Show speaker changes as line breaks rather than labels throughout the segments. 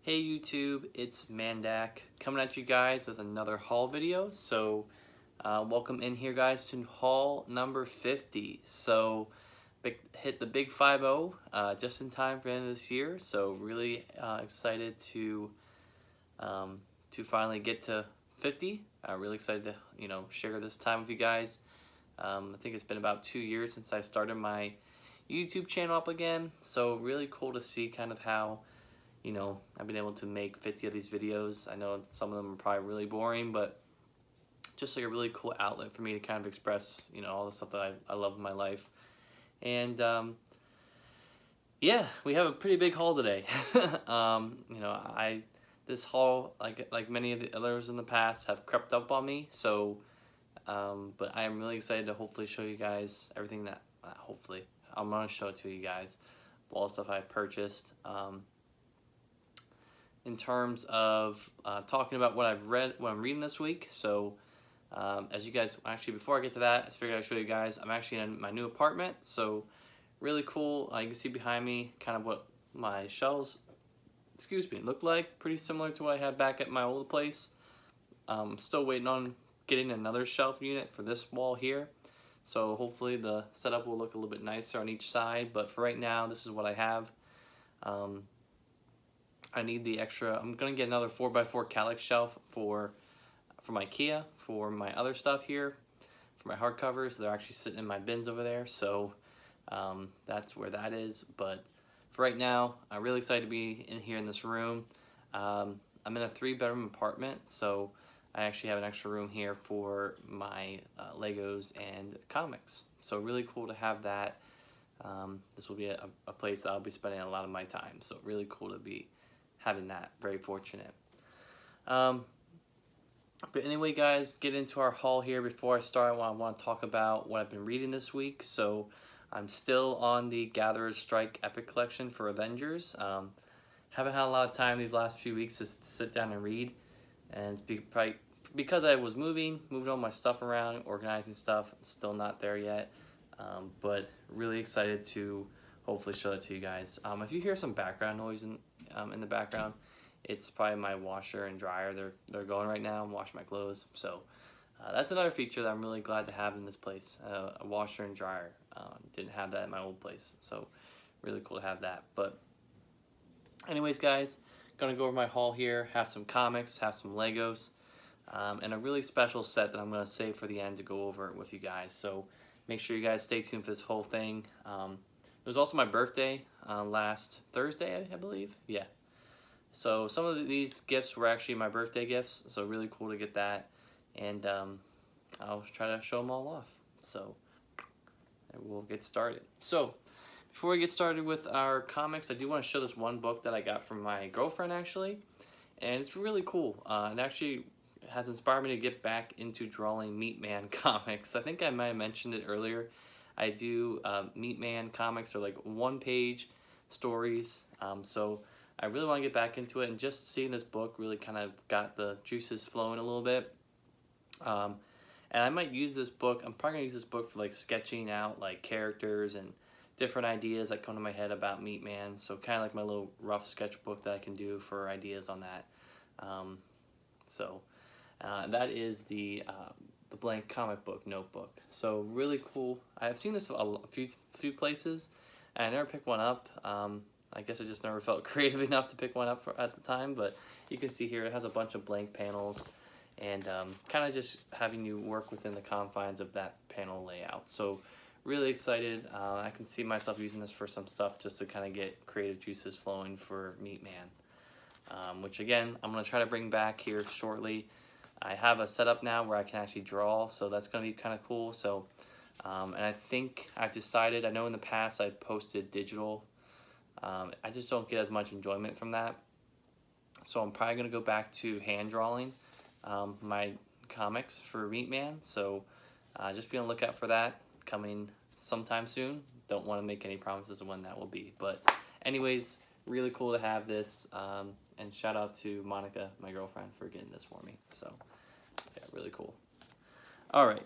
Hey YouTube, it's Mandak coming at you guys with another haul video. So welcome in here guys to haul number 50. So hit the big 50 just in time for the end of this year. So really excited to finally get to 50. Really excited to share this time with you guys. I think it's been about 2 years since I started my YouTube channel up again. So really cool to see kind of how I've been able to make 50 of these videos. I know some of them are probably really boring, but just like a really cool outlet for me to kind of express, all the stuff that I love in my life. And yeah, we have a pretty big haul today. This haul, like many of the others in the past, have crept up on me. So, but I am really excited to hopefully show you guys everything that, hopefully, I'm going to show it to you guys. All the stuff I purchased. In terms of talking about what I've read, what I'm reading this week. So as you guys, actually before I get to that, I figured I'd show you guys, I'm actually in my new apartment. So really cool. You can see behind me kind of what my shelves, look like. Pretty similar to what I had back at my old place. Still waiting on getting another shelf unit for this wall here. So hopefully the setup will look a little bit nicer on each side. But for right now, this is what I have. I need the extra. I'm gonna get another 4x4 calyx shelf from IKEA for my other stuff here, for my hardcovers. They're actually sitting in my bins over there, so that's where that is. But for right now, I'm really excited to be in here in this room. I'm in a 3-bedroom apartment, so I actually have an extra room here for my Legos and comics. So really cool to have that. This will be a place that I'll be spending a lot of my time. So really cool to be having that. Very fortunate. But anyway guys, get into our haul here. Before I start, I want to talk about what I've been reading this week. So I'm still on the Gatherer's Strike Epic Collection for Avengers. Haven't had a lot of time these last few weeks to sit down and read, and it's because I was moving all my stuff around, organizing stuff. I'm still not there yet, but really excited to hopefully show that to you guys. If you hear some background noise in the background, it's probably my washer and dryer. They're going right now. I'm washing my clothes. So that's another feature that I'm really glad to have in this place, a washer and dryer. Didn't have that in my old place, so really cool to have that. But anyways guys, gonna go over my haul here, have some comics, have some Legos, and a really special set that I'm gonna save for the end to go over with you guys. So make sure you guys stay tuned for this whole thing. It was also my birthday last Thursday, I believe. Yeah. So some of these gifts were actually my birthday gifts. So really cool to get that. And I'll try to show them all off. So we'll get started. So before we get started with our comics, I do want to show this one book that I got from my girlfriend actually. And it's really cool. It actually has inspired me to get back into drawing Meat Man comics. I think I might have mentioned it earlier. I do Meat Man comics, or like 1-page stories. So I really want to get back into it, and just seeing this book really kind of got the juices flowing a little bit. And I might use this book. I'm probably gonna use this book for like sketching out like characters and different ideas that come to my head about Meat Man. So kind of like my little rough sketchbook that I can do for ideas on that. That is the blank comic book notebook. So really cool. I've seen this a few places, and I never picked one up. I guess I just never felt creative enough to pick one up at the time. But you can see here it has a bunch of blank panels, and kind of just having you work within the confines of that panel layout. So really excited. I can see myself using this for some stuff just to kind of get creative juices flowing for Meat Man, which again I'm going to try to bring back here shortly. I have a setup now where I can actually draw, so that's going to be kind of cool. So, and I think I've decided, I know in the past I posted digital. I just don't get as much enjoyment from that. So I'm probably going to go back to hand drawing my comics for Meat Man. So just be on the lookout for that coming sometime soon. Don't want to make any promises of when that will be. But anyways, really cool to have this. And shout out to Monica, my girlfriend, for getting this for me. So yeah, really cool. All right,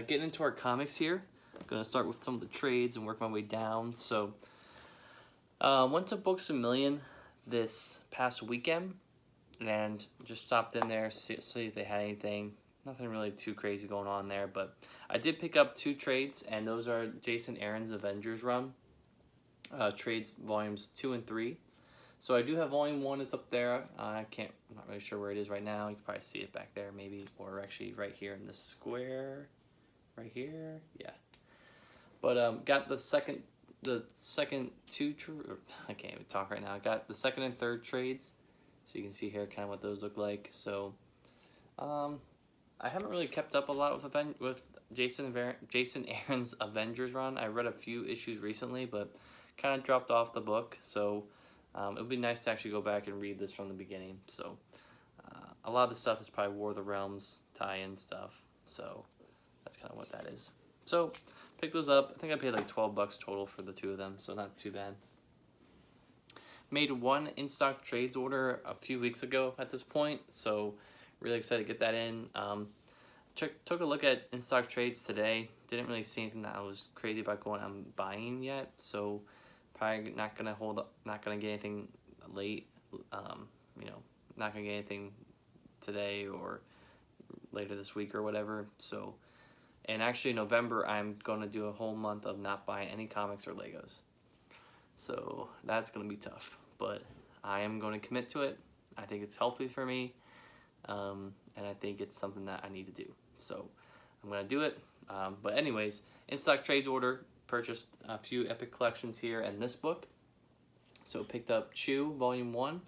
getting into our comics here. I'm gonna start with some of the trades and work my way down. So went to Books A Million this past weekend and just stopped in there to see if they had anything. Nothing really too crazy going on there, but I did pick up 2 trades, and those are Jason Aaron's Avengers run, trades volumes 2 and 3. So I do have volume 1, it's up there. I'm not really sure where it is right now. You can probably see it back there maybe, or actually right here in the square, right here, yeah. But got the second 2, I can't even talk right now. I got the second and third trades, so you can see here kind of what those look like. So I haven't really kept up a lot with Jason Aaron's Avengers run. I read a few issues recently, but kind of dropped off the book. So it would be nice to actually go back and read this from the beginning. So a lot of the stuff is probably War of the Realms tie-in stuff. So that's kind of what that is. So pick those up. I think I paid like $12 total for the 2 of them, so not too bad. Made 1 in-stock trades order a few weeks ago at this point, so really excited to get that in. Took a look at in-stock trades today. Didn't really see anything that I was crazy about going out and buying yet, so probably not gonna get anything late. You know, not gonna get anything today or later this week or whatever. So, and actually in November I'm gonna do a whole month of not buying any comics or Legos. So that's gonna be tough, but I am going to commit to it. I think it's healthy for me, and I think it's something that I need to do. So I'm gonna do it. But anyways, in stock trades order, purchased a few Epic collections here and this book. So picked up Chew Volume 1.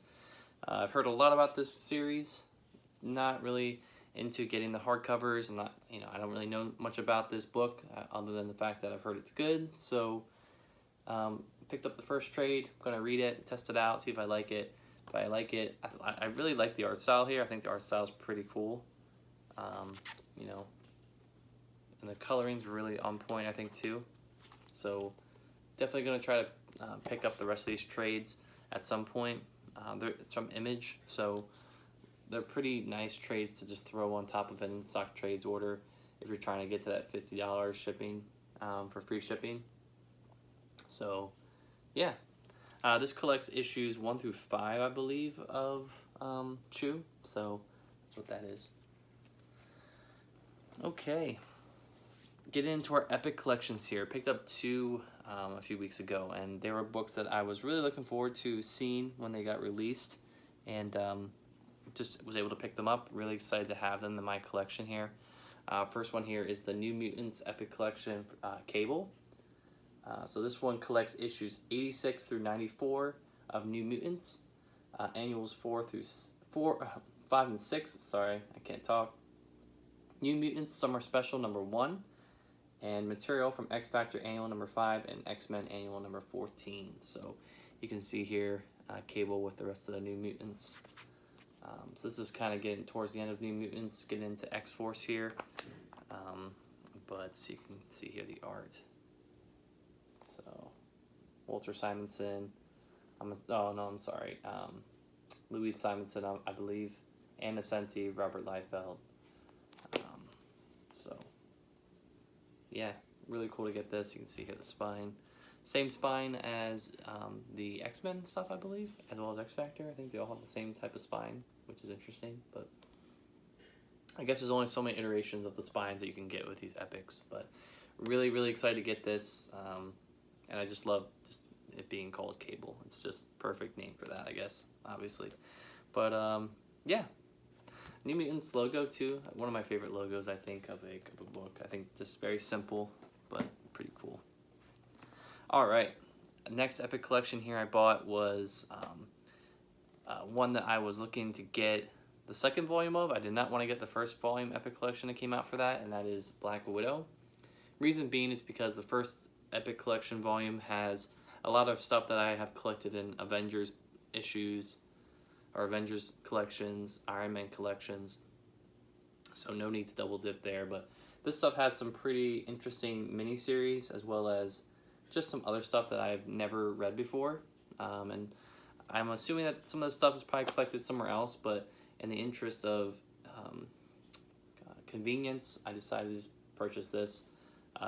I've heard a lot about this series. Not really into getting the hardcovers. I don't really know much about this book other than the fact that I've heard it's good. So picked up the first trade. I'm gonna read it, test it out, see if I like it. If I like it, I really like the art style here. I think the art style is pretty cool. You know, and the coloring's really on point, I think, too. So definitely gonna try to pick up the rest of these trades at some point. It's from Image, so they're pretty nice trades to just throw on top of an in-stock trades order if you're trying to get to that $50 shipping for free shipping. So yeah, this collects issues 1 through 5, I believe, of Chew. So that's what that is. Okay, get into our Epic collections here. Picked up 2 a few weeks ago, and they were books that I was really looking forward to seeing when they got released, and just was able to pick them up. Really excited to have them in my collection here. First one here is the New Mutants Epic Collection Cable. So this one collects issues 86 through 94 of New Mutants, annuals 5 and 6. Sorry, I can't talk. New Mutants Summer Special number 1, and material from X Factor Annual number 5 and X-Men Annual number 14. So you can see here Cable with the rest of the New Mutants. So this is kind of getting towards the end of New Mutants, getting into X-Force here. But you can see here the art. So Walter Simonson, I'm sorry, Louise Simonson, I believe, and Acety, Robert Liefeld. So yeah, really cool to get this. You can see here the spine. Same spine as the X-Men stuff, I believe, as well as X Factor. I think they all have the same type of spine, which is interesting, but I guess there's only so many iterations of the spines that you can get with these epics, but really, really excited to get this, and I just love it being called Cable. It's just perfect name for that, I guess, obviously. But yeah, New Mutants logo too. One of my favorite logos, I think, of a book. I think just very simple, but pretty cool. All right, next Epic collection here I bought was one that I was looking to get the second volume of. I did not want to get the first volume Epic collection that came out for that, and that is Black Widow. Reason being is because the first Epic collection volume has a lot of stuff that I have collected in Avengers issues, or Avengers collections, Iron Man collections, so no need to double dip there. But this stuff has some pretty interesting miniseries, as well as just some other stuff that I've never read before, and I'm assuming that some of the stuff is probably collected somewhere else, but in the interest of convenience, I decided to purchase this.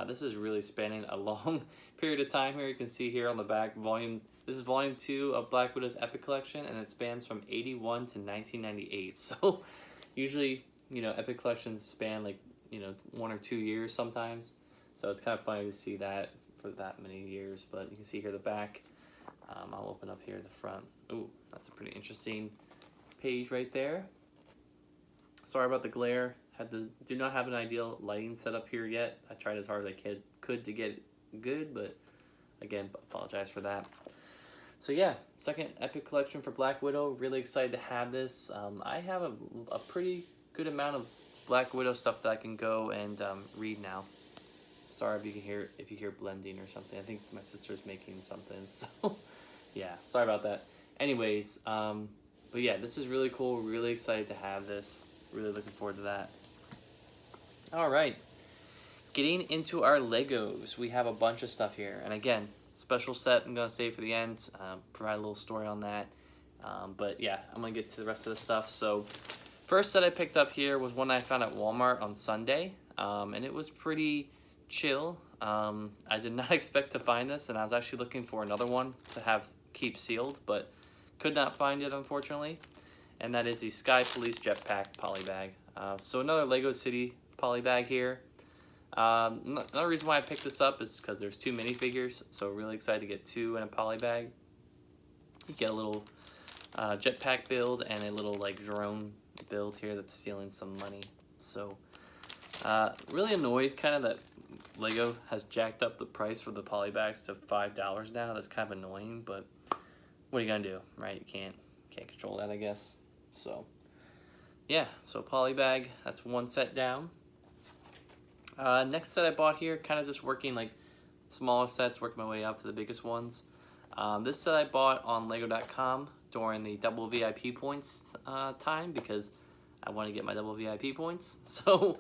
This is really spanning a long period of time here. You can see here on the back, volume This is volume 2 of Black Widow's Epic Collection, and it spans from 81 to 1998. So usually, you know, Epic Collections span like, you know, 1 or 2 years sometimes. So it's kind of funny to see that for that many years. But you can see here the back. I'll open up here the front. Ooh, that's a pretty interesting page right there. Sorry about the glare. Do not have an ideal lighting setup here yet. I tried as hard as I could to get it good, but again, apologize for that. So yeah, second Epic Collection for Black Widow. Really excited to have this. I have a pretty good amount of Black Widow stuff that I can go and read now. Sorry if you hear blending or something. I think my sister's making something. So yeah, sorry about that. Anyways, but yeah, this is really cool. Really excited to have this. Really looking forward to that. All right, getting into our Legos. We have a bunch of stuff here, and again, special set I'm gonna save for the end. Provide a little story on that. But yeah, I'm gonna get to the rest of the stuff. So first set I picked up here was one I found at Walmart on Sunday, and it was pretty chill. I did not expect to find this, and I was actually looking for another one to keep sealed, but could not find it, unfortunately. And that is the Sky Police Jetpack Polybag. So another Lego City polybag here. Another reason why I picked this up is because there's 2 minifigures, so really excited to get 2 in a polybag. You get a little jetpack build and a little like drone build here that's stealing some money. So really annoyed kind of that Lego has jacked up the price for the polybags to $5 now. That's kind of annoying, but what are you gonna do, right? You can't control that, I guess. So yeah, so polybag, that's one set down. Next set I bought here, kind of just working like smallest sets, working my way up to the biggest ones. This set I bought on Lego.com during the double VIP points time because I want to get my double VIP points. So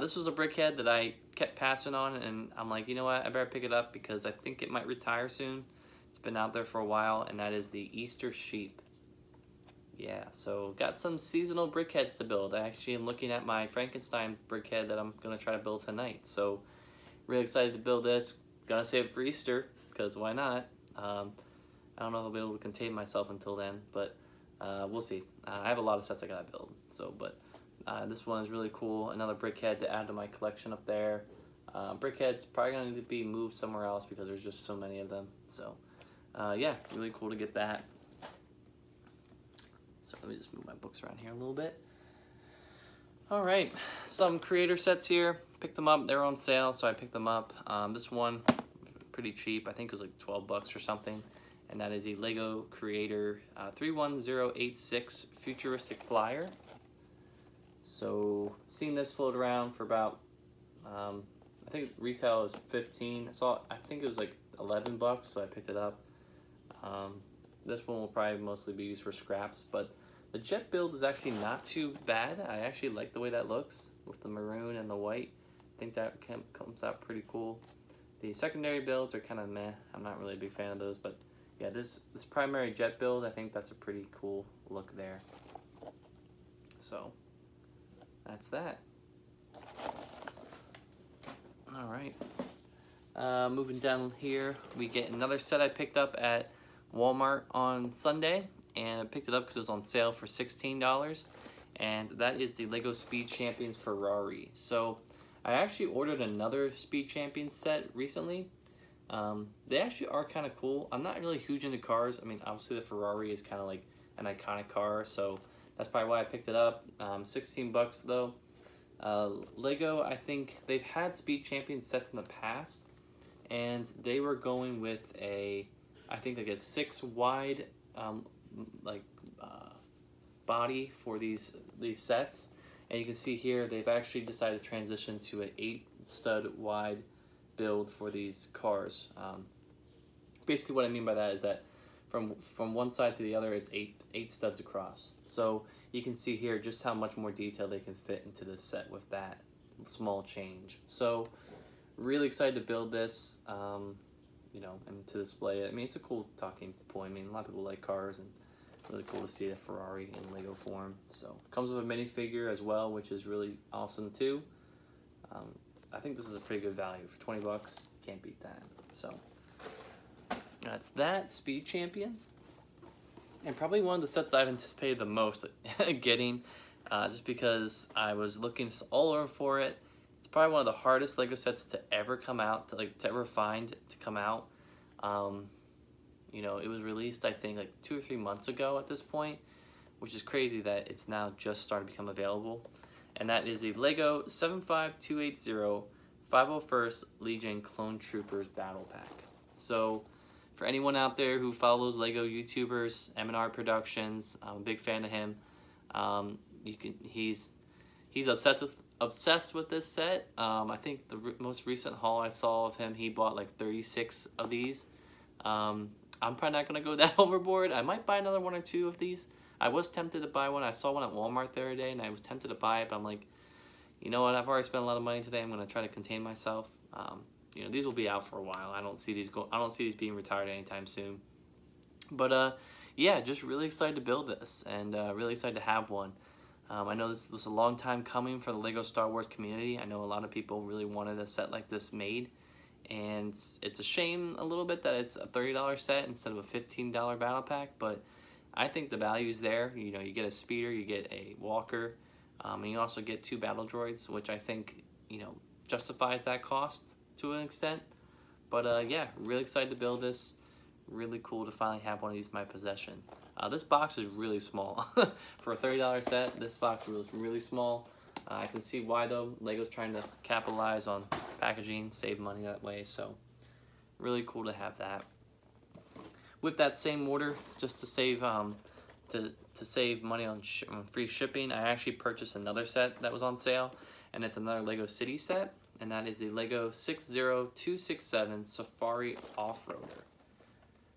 this was a brickhead that I kept passing on, and I'm like, you know what, I better pick it up because I think it might retire soon. It's been out there for a while, and that is the Easter Sheep. Yeah, so got some seasonal brickheads to build. I actually am looking at my Frankenstein brickhead that I'm going to try to build tonight. So really excited to build this. Gonna save it for Easter, because why not? I don't know if I'll be able to contain myself until then, but we'll see. I have a lot of sets I gotta build, so but this one is really cool. Another brickhead to add to my collection up there. Brickhead's probably gonna need to be moved somewhere else because there's just so many of them. So yeah, really cool to get that. So let me just move my books around here a little bit. All right, some creator sets here. Picked them up. They were on sale, so I picked them up. This one, pretty cheap. I think it was like 12 bucks or something. And that is a Lego Creator 31086 Futuristic Flyer. So, seen this float around for about, I think retail is 15. I think it was like 11 bucks, so I picked it up. This one will probably mostly be used for scraps, but the jet build is actually not too bad. I actually like the way that looks with the maroon and the white. I think that comes out pretty cool. The secondary builds are kind of meh. I'm not really a big fan of those, but yeah, this primary jet build, I think that's a pretty cool look there. So that's that. All right. Moving down here, we get another set I picked up at Walmart on Sunday, and I picked it up because it was on sale for $16, and that is the Lego Speed Champions Ferrari. So I actually ordered another Speed Champions set recently. They actually are kind of cool. I'm not really huge into cars. I mean, obviously the Ferrari is kind of like an iconic car, so that's probably why I picked it up. 16 bucks though. Lego, I think they've had Speed Champions sets in the past, and they were going with I think like a 6 wide body for these sets, and you can see here they've actually decided to transition to an 8 stud wide build for these cars. Basically what I mean by that is that from one side to the other it's eight studs across. So you can see here just how much more detail they can fit into this set with that small change. So really excited to build this, you know, and to display it. I mean, it's a cool talking point. I mean, a lot of people like cars, and really cool to see a Ferrari in Lego form. So comes with a minifigure as well, which is really awesome too. I think this is a pretty good value for 20 bucks. Can't beat that. So That's that, Speed Champions. And probably one of the sets that I've anticipated the most getting, just because I was looking all over for it. It's probably one of the hardest Lego sets to ever come out, to ever find to come out. You know, it was released, I think, like 2 or 3 months ago at this point, which is crazy that it's now just starting to become available. And that is a Lego 75280 501st Legion Clone Troopers Battle Pack. So, for anyone out there who follows Lego YouTubers, M&R Productions, I'm a big fan of him. He's obsessed with this set. I think the most recent haul I saw of him, he bought like 36 of these. I'm probably not gonna go that overboard. I might buy another 1 or 2 of these. I was tempted to buy one. I saw one at Walmart the other day, and I was tempted to buy it, but I'm like, you know what? I've already spent a lot of money today. I'm gonna try to contain myself. You know, these will be out for a while. I don't see these being retired anytime soon. But yeah, just really excited to build this, and really excited to have one. I know this was a long time coming for the Lego Star Wars community. I know a lot of people really wanted a set like this made, and it's a shame a little bit that it's a $30 set instead of a $15 battle pack, but I think the value's there. You know, you get a speeder, you get a walker, and you also get 2 battle droids, which I think, you know, justifies that cost to an extent. But yeah, really excited to build this. Really cool to finally have one of these in my possession. This box is really small. For a $30 set, this box was really small. I can see why though. Lego's trying to capitalize on packaging, save money that way, so really cool to have that. With that same order, just to save save money on free shipping, I actually purchased another set that was on sale, and it's another Lego City set, and that is the Lego 60267 Safari Off-Roader.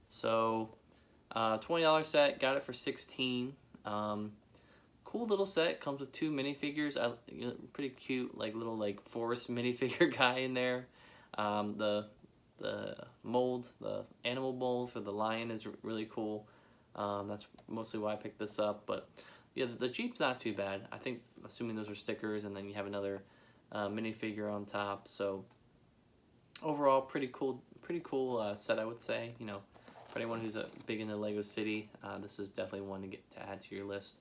So, $20 set, got it for $16. Cool little set, comes with 2 minifigures. Pretty cute, like little forest minifigure guy in there. The mold, the animal mold for the lion is really cool. That's mostly why I picked this up. But yeah, the Jeep's not too bad. I think, assuming those are stickers, and then you have another minifigure on top. So overall, pretty cool set, I would say. You know, for anyone who's big into Lego City, this is definitely one to add to your list.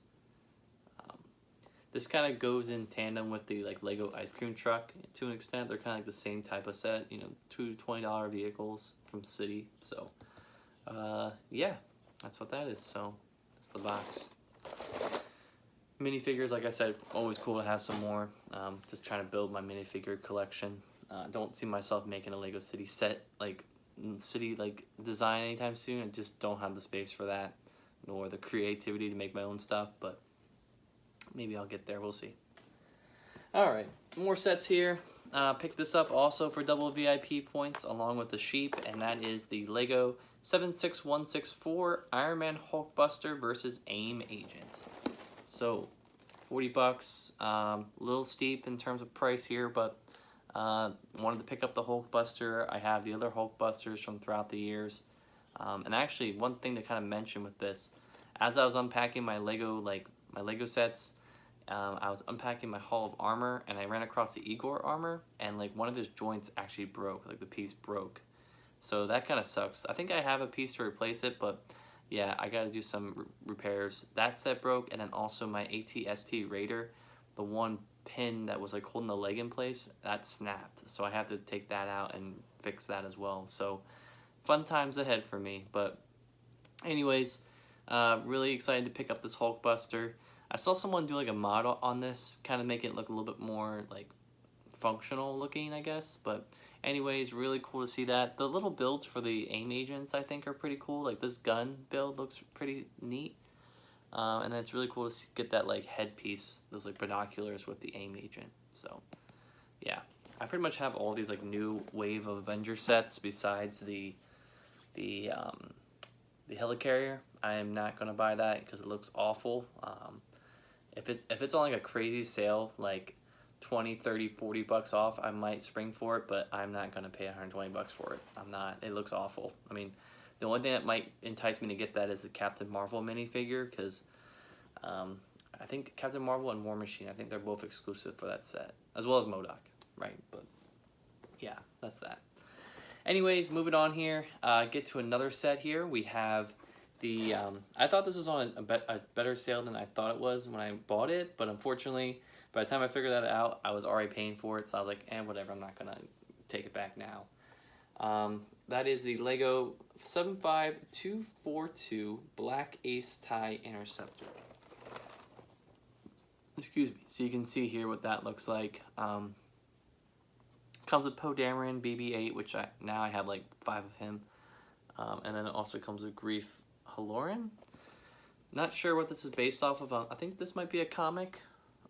This kind of goes in tandem with the Lego ice cream truck to an extent. They're kind of like the same type of set, you know, 2 $20 vehicles from City. So yeah, that's what that is. So that's the box. Minifigures, like I said, always cool to have some more. Just trying to build my minifigure collection. Don't see myself making a Lego City set, design anytime soon. I just don't have the space for that, nor the creativity to make my own stuff, but maybe I'll get there, we'll see. Alright, more sets here. Picked this up also for double VIP points along with the sheep, and that is the Lego 76164 Iron Man Hulkbuster versus AIM Agent. So, 40 bucks, a little steep in terms of price here, but wanted to pick up the Hulkbuster. I have the other Hulkbusters from throughout the years. And actually, one thing to kind of mention with this, as I was unpacking my Lego sets, I was unpacking my Hall of Armor, and I ran across the Igor armor, and one of his joints actually broke, the piece broke. So that kind of sucks. I think I have a piece to replace it, but yeah, I got to do some repairs. That set broke, and then also my AT-ST Raider, the one pin that was holding the leg in place, that snapped. So I have to take that out and fix that as well. So fun times ahead for me. But anyways, really excited to pick up this Hulkbuster. I saw someone do a model on this, kind of make it look a little bit more functional looking, I guess. But anyways, really cool to see that. The little builds for the AIM agents, I think, are pretty cool. This gun build looks pretty neat. And then it's really cool to get that headpiece, those binoculars with the AIM agent. So yeah, I pretty much have all these new wave of Avengers sets besides the helicarrier. I am not gonna buy that because it looks awful. If it's on a crazy sale, 20, 30, 40 bucks off, I might spring for it, but I'm not gonna pay 120 bucks for it. I'm not. It looks awful. I mean, the only thing that might entice me to get that is the Captain Marvel minifigure, because I think Captain Marvel and War Machine, I think they're both exclusive for that set, as well as MODOK, right? But yeah, that's that. Anyways, moving on here, get to another set here. We have the, I thought this was on a better sale than I thought it was when I bought it, but unfortunately, by the time I figured that out, I was already paying for it, so I was like, whatever, I'm not going to take it back now. That is the Lego 75242 Black Ace Tie Interceptor. Excuse me. So you can see here what that looks like. Comes with Poe Dameron, BB-8, which now I have like 5 of him. And then it also comes with Grief Halloran. Not sure what this is based off of. I think this might be a comic.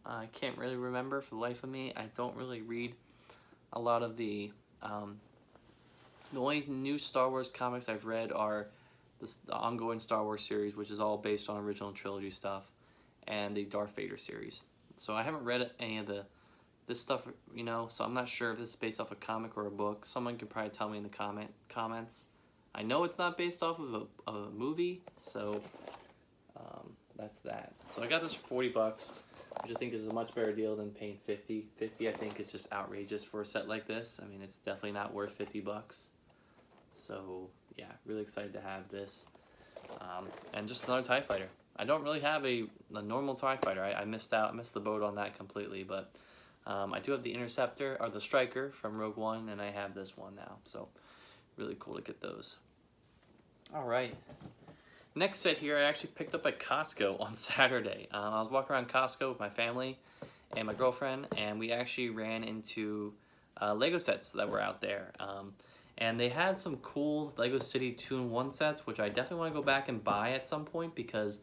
I can't really remember for the life of me. I don't really read a lot of the only new Star Wars comics I've read are the ongoing Star Wars series, which is all based on original trilogy stuff, and the Darth Vader series. So I haven't read any of this stuff, you know, so I'm not sure if this is based off a comic or a book. Someone can probably tell me in the comments. I know it's not based off of a movie, so that's that. So I got this for 40 bucks, which I think is a much better deal than paying 50. 50 I think is just outrageous for a set like this. I mean, it's definitely not worth 50 bucks. So yeah, really excited to have this. And just another TIE fighter. I don't really have a normal TIE fighter. I missed the boat on that completely, but I do have the Interceptor, or the Striker from Rogue One, and I have this one now. So really cool to get those. All right. Next set here I actually picked up at Costco on Saturday. I was walking around Costco with my family and my girlfriend, and we actually ran into Lego sets that were out there. And they had some cool Lego City 2-in-1 sets, which I definitely want to go back and buy at some point because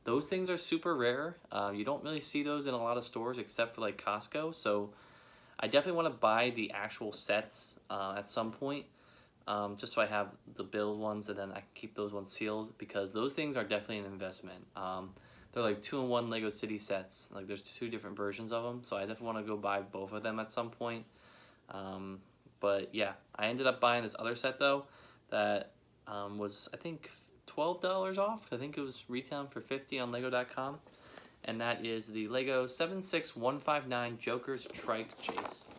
those things are super rare. You don't really see those in a lot of stores except for like Costco. So I definitely want to buy the actual sets at some point, just so I have the build ones and then I can keep those ones sealed because those things are definitely an investment. They're like 2-in-1 Lego City sets. Like there's 2 different versions of them. So I definitely want to go buy both of them at some point. But yeah, I ended up buying this other set though that was, I think, $12 off. I think it was retailing for $50 on Lego.com. And that is the Lego 76159 Joker's Trike Chase.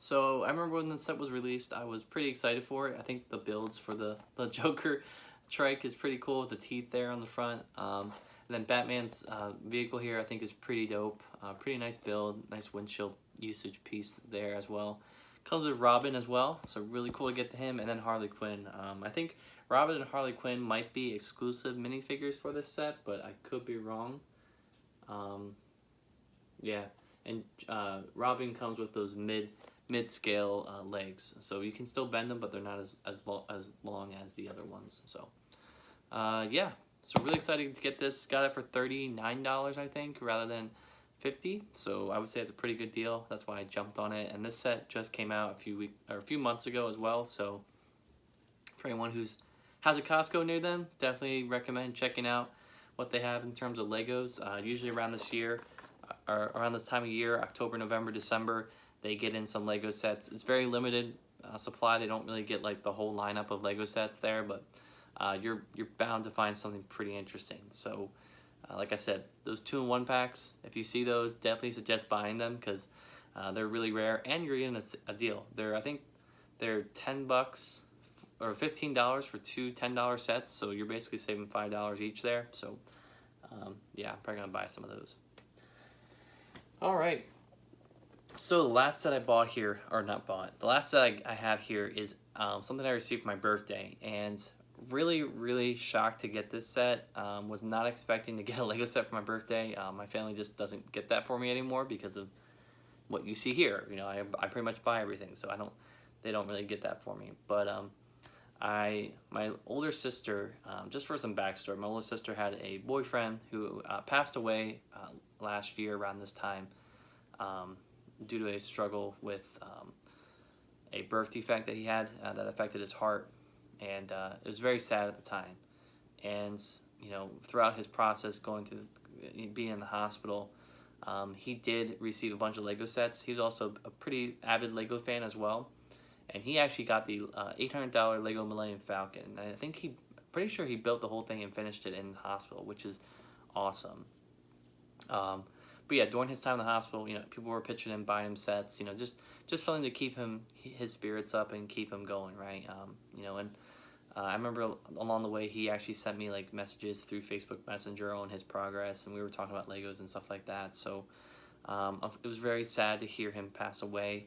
So I remember when the set was released, I was pretty excited for it. I think the builds for the Joker Trike is pretty cool with the teeth there on the front. And then Batman's vehicle here I think is pretty dope. Pretty nice build, nice windshield usage piece there as well. Comes with Robin as well, so really cool to get to him, and then Harley Quinn. I think Robin and Harley Quinn might be exclusive minifigures for this set, but I could be wrong. Yeah, and Robin comes with those mid-scale legs, so you can still bend them, but they're not as long as the other ones. So yeah, so really excited to get this. Got it for $39, I think, rather than $50, so I would say it's a pretty good deal. That's why I jumped on it. And this set just came out a few months ago as well. So for anyone who's has a Costco near them, definitely recommend checking out what they have in terms of Legos. Usually around this year, or around this time of year, October, November, December, they get in some Lego sets. It's very limited supply. They don't really get like the whole lineup of Lego sets there, but you're bound to find something pretty interesting. So. Like I said, those 2-in-1 packs, if you see those, definitely suggest buying them because they're really rare and you're getting a deal. I think they're $10 or $15 for 2 $10 sets, so you're basically saving $5 each there. So yeah, I'm probably gonna buy some of those. All right. So the last set I bought here, or not bought, the last set I have here is something I received for my birthday, and really shocked to get this set. Was not expecting to get a Lego set for my birthday. My family just doesn't get that for me anymore because of what you see here. You know, I pretty much buy everything, so they don't really get that for me. But my older sister, just for some backstory, my older sister had a boyfriend who passed away last year around this time due to a struggle with a birth defect that he had that affected his heart. And it was very sad at the time. And, you know, throughout his process going through being in the hospital, he did receive a bunch of Lego sets. He was also a pretty avid Lego fan as well. And he actually got the $800 Lego Millennium Falcon. And I think pretty sure he built the whole thing and finished it in the hospital, which is awesome. But yeah, during his time in the hospital, you know, people were pitching him, buying him sets, you know, just something to keep his spirits up and keep him going, right? You know, and I remember along the way he actually sent me like messages through Facebook Messenger on his progress, and we were talking about Legos and stuff like that. So it was very sad to hear him pass away,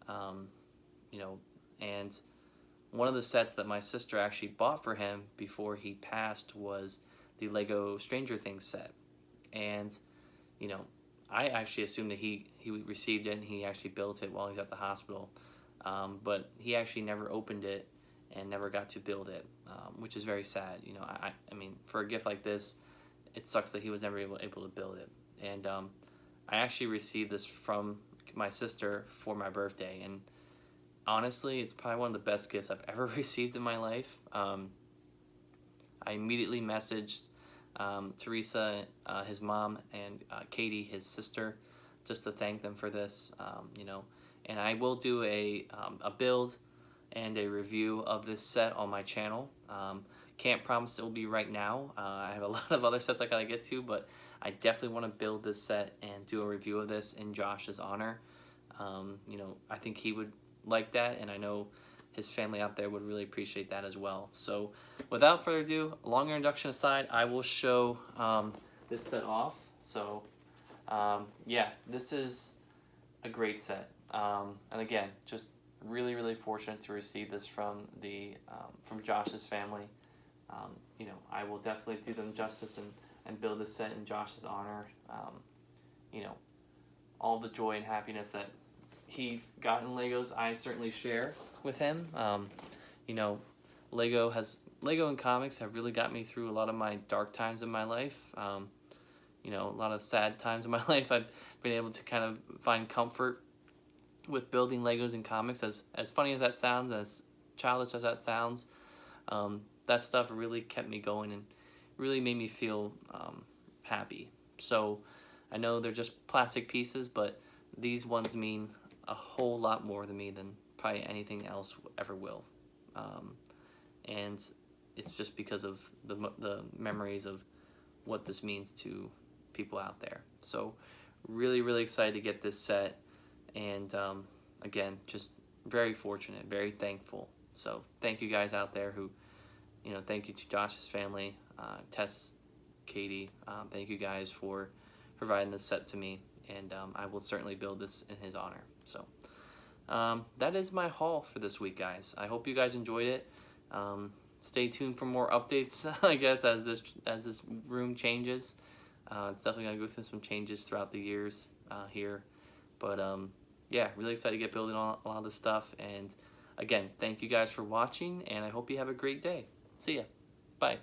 you know, and one of the sets that my sister actually bought for him before he passed was the Lego Stranger Things set. And, you know, I actually assumed that he received it and he actually built it while he was at the hospital. But he actually never opened it and never got to build it, which is very sad. You know, I mean, for a gift like this, it sucks that he was never able to build it. And I actually received this from my sister for my birthday, and honestly, it's probably one of the best gifts I've ever received in my life. I immediately messaged Teresa, his mom, and Katie, his sister, just to thank them for this. You know, and I will do a build and a review of this set on my channel. Can't promise it will be right now. I have a lot of other sets I gotta get to, but I definitely want to build this set and do a review of this in Josh's honor. You know, I think he would like that, and I know his family out there would really appreciate that as well. So without further ado, longer introduction aside, I will show this set off. So yeah, this is a great set, and again, just really fortunate to receive this from from Josh's family. You know, I will definitely do them justice and build this set in Josh's honor. You know, all the joy and happiness that he got in Legos, I certainly share with him. You know, Lego and comics have really got me through a lot of my dark times in my life. You know, a lot of sad times in my life. I've been able to kind of find comfort with building Legos and comics. As funny as that sounds, as childish as that sounds, that stuff really kept me going and really made me feel happy. So I know they're just plastic pieces, but these ones mean a whole lot more to me than probably anything else ever will. And it's just because of the memories of what this means to people out there. So really excited to get this set, and again, just very fortunate, very thankful. So thank you guys out there who, you know, thank you to Josh's family, Tess, Katie, thank you guys for providing this set to me, and I will certainly build this in his honor. So that is my haul for this week, guys. I hope you guys enjoyed it. Stay tuned for more updates, I guess, as this room changes. It's definitely gonna go through some changes throughout the years here, but yeah, really excited to get building on a lot of this stuff. And again, thank you guys for watching, and I hope you have a great day. See ya. Bye.